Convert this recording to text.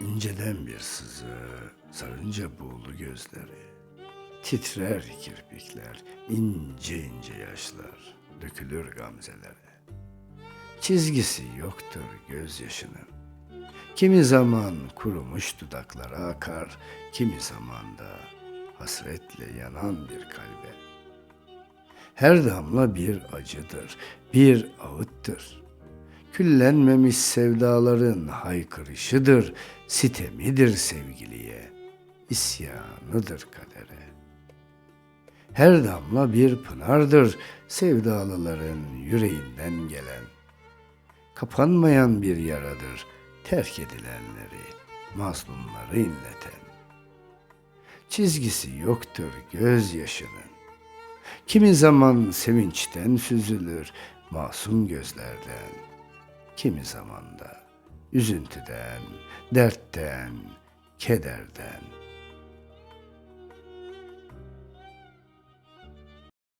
İnceden bir sızı sarınca buğulu gözleri. Titrer kirpikler, ince ince yaşlar, dökülür gamzelere. Çizgisi yoktur gözyaşının. Kimi zaman kurumuş dudaklara akar, kimi zaman da hasretle yanan bir kalbe. Her damla bir acıdır, bir ağıttır. Küllenmemiş sevdaların haykırışıdır, sitemidir sevgiliye, isyanıdır kadere. Her damla bir pınardır sevdalıların yüreğinden gelen. Kapanmayan bir yaradır terk edilenleri, mazlumları inleten. Çizgisi yoktur gözyaşının. Kimi zaman sevinçten süzülür masum gözlerden. Kimi zaman da üzüntüden, dertten, kederden.